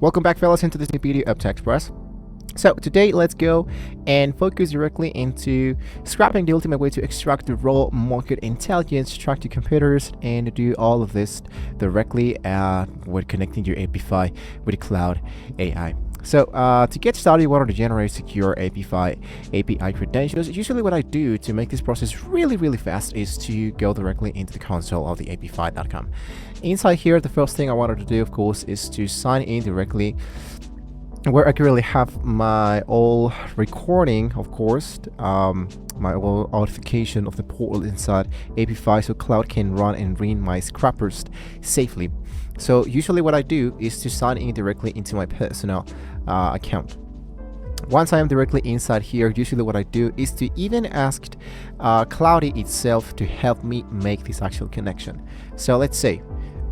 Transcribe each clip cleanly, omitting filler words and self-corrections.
Welcome back, fellas, into this new video of Tech Express. So today let's go and focus directly into scrapping the ultimate way to extract the raw market intelligence, track your computers, and do all of this directly with connecting your Apify with Cloud AI. So to get started, you want to generate secure Apify API credentials. Usually what I do to make this process really fast is to go directly into the console of the apify.com. Inside here, the first thing I wanted to do, of course, is to sign in directly where I currently have my old recording, of course, my old authentication of the portal inside Apify, so Cloud can run and read my scrappers safely. So usually what I do is to sign in directly into my personal account. Once I am directly inside here, usually what I do is to even ask Cloud itself to help me make this actual connection. So let's say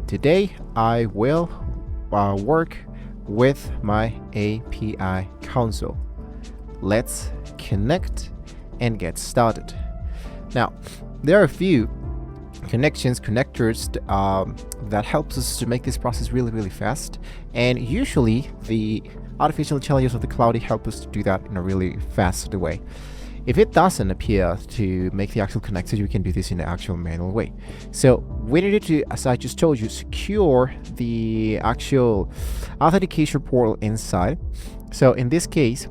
today I will work with my API console. Let's connect and get started. Now, there are a few connectors that helps us to make this process really fast, and usually the artificial intelligence of the Cloud help us to do that in a really fast way. If it doesn't appear to make the actual connection, you can do this in the actual manual way. So we needed to, as I just told you, secure the actual authentication portal inside. So in this case,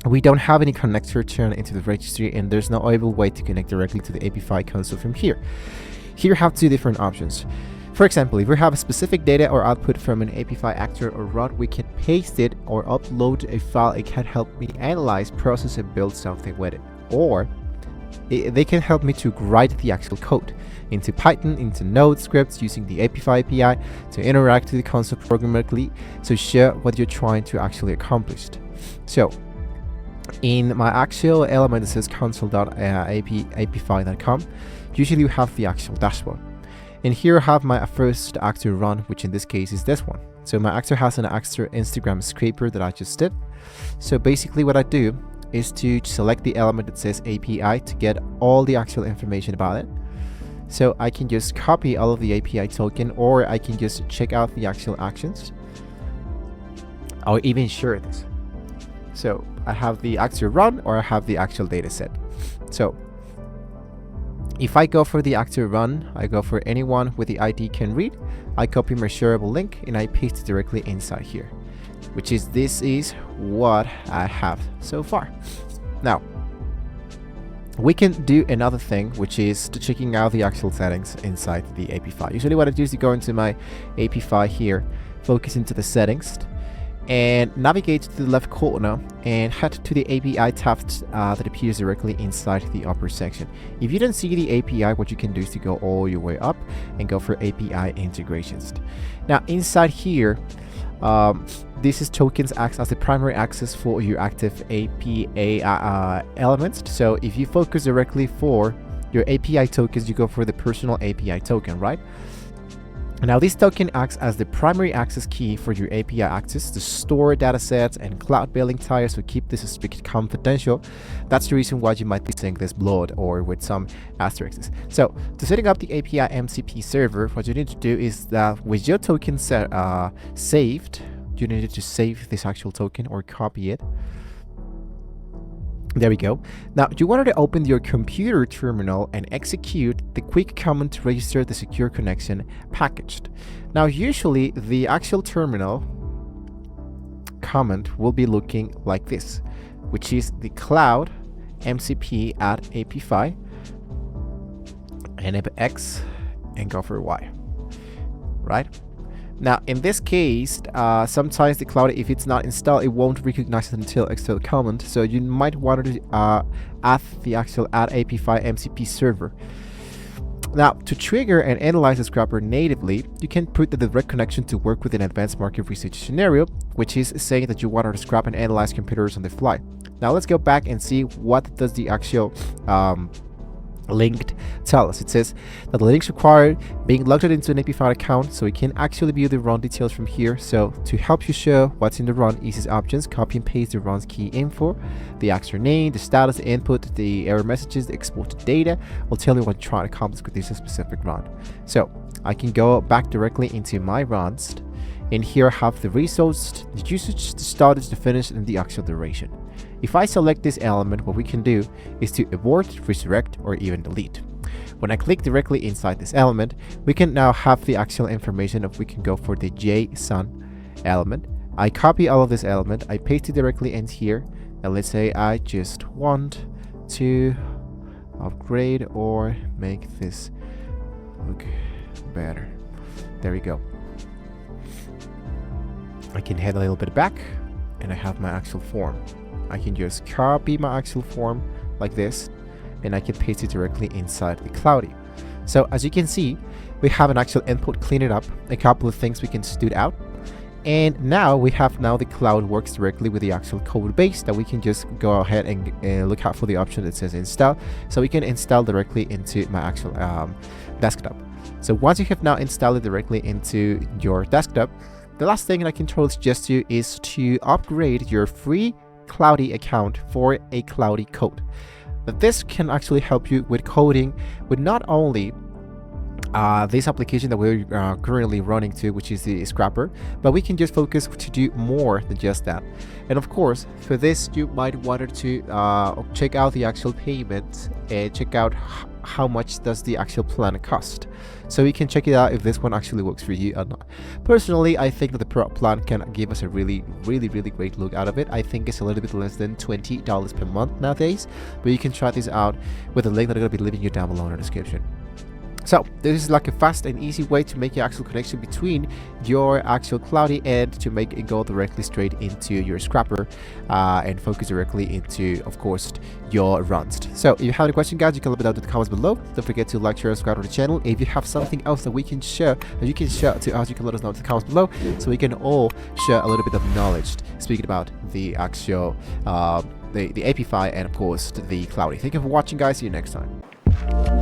we don't have any connector turned into the registry, and there's no able way to connect directly to the Apify console from here. Here we have two different options. For example, if we have a specific data or output from an Apify actor or run, we can paste it or upload a file. It can help me analyze, process, and build something with it. Or they can help me to write the actual code into Python, into Node scripts using the Apify API to interact with the console programmatically to share what you're trying to actually accomplish. So in my actual element that says console.apify.com, usually you have the actual dashboard. And here I have my first actor run, which in this case is this one. So my actor has an extra Instagram scraper that I just did. So basically what I do is to select the element that says API to get all the actual information about it. So I can just copy all of the API token, or I can just check out the actual actions, or even share this. So I have the actor run, or I have the actual data set. So if I go for the actor run, I go for anyone with the ID can read, I copy my shareable link and I paste it directly inside here, which is this is what I have so far. Now, we can do another thing, which is to checking out the actual settings inside the Apify. Usually what I do is to go into my Apify here, focus into the settings, and navigate to the left corner and head to the API tab that appears directly inside the upper section. If you don't see the API, what you can do is to go all your way up and go for API integrations. Now inside here, this is tokens acts as the primary access for your active API elements. So if you focus directly for your API tokens, you go for the personal API token, right? Now this token acts as the primary access key for your API access to store datasets and cloud billing tiers, so keep this strictly confidential. That's the reason why you might be seeing this blurred or with some asterisks. So to setting up the API MCP server, what you need to do is that with your token saved, you need to save this actual token or copy it. There we go. Now you wanted to open your computer terminal and execute the quick command to register the secure connection packaged. Now usually the actual terminal command will be looking like this, which is the cloud mcp at apify, enable X and go for Y, right? Now, in this case, sometimes the Cloud, if it's not installed, it won't recognize it until external command. So you might want to add the actual add Apify MCP server. Now, to trigger and analyze the scrapper natively, you can put the direct connection to work with an advanced market research scenario, which is saying that you want to scrap and analyze computers on the fly. Now, let's go back and see what does the actual linked tell us. It says that the links required being logged into an Apify account, so we can actually view the run details from here. So to help you show what's in the run, easy options, copy and paste the run's key info, the actor name, the status, the input, the error messages, the exported data will tell you what you're trying to accomplish with this specific run. So I can go back directly into my runs and here I have the results, the usage, the started, the finish, and the actual duration. If I select this element, what we can do is to abort, resurrect, or even delete. When I click directly inside this element, we can now have the actual information if we can go for the JSON element. I copy all of this element, I paste it directly in here, and let's say I just want to upgrade or make this look better. There we go. I can head a little bit back and I have my actual form. I can just copy my actual form like this, and I can paste it directly inside the Cloudy. So as you can see, we have an actual input, clean it up, a couple of things we can stood out, and now we have the Cloud works directly with the actual code base that we can just go ahead and look out for the option that says install, so we can install directly into my actual desktop. So once you have now installed it directly into your desktop, the last thing I can totally suggest you is to upgrade your free Cloudy account for a Cloudy code. But this can actually help you with coding with not only this application that we're currently running to, which is the Scrapper, but we can just focus to do more than just that. And of course, for this, you might want to check out the actual payment and check out how much does the actual plan cost, so we can check it out if this one actually works for you or not. Personally, I think that the Pro plan can give us a really great look out of it. I think it's a little bit less than $20 per month nowadays, but you can try this out with the link that I'm going to be leaving you down below in the description. So this is like a fast and easy way to make your actual connection between your actual Cloudy and to make it go directly straight into your Scrapper and focus directly into, of course, your runs. So if you have any questions, guys, you can leave it down in the comments below. Don't forget to like, share, and subscribe to the channel. If you have something else that we can share, that you can share to us, you can let us know in the comments below, so we can all share a little bit of knowledge speaking about the actual the Apify and of course the Cloudy. Thank you for watching, guys. See you next time.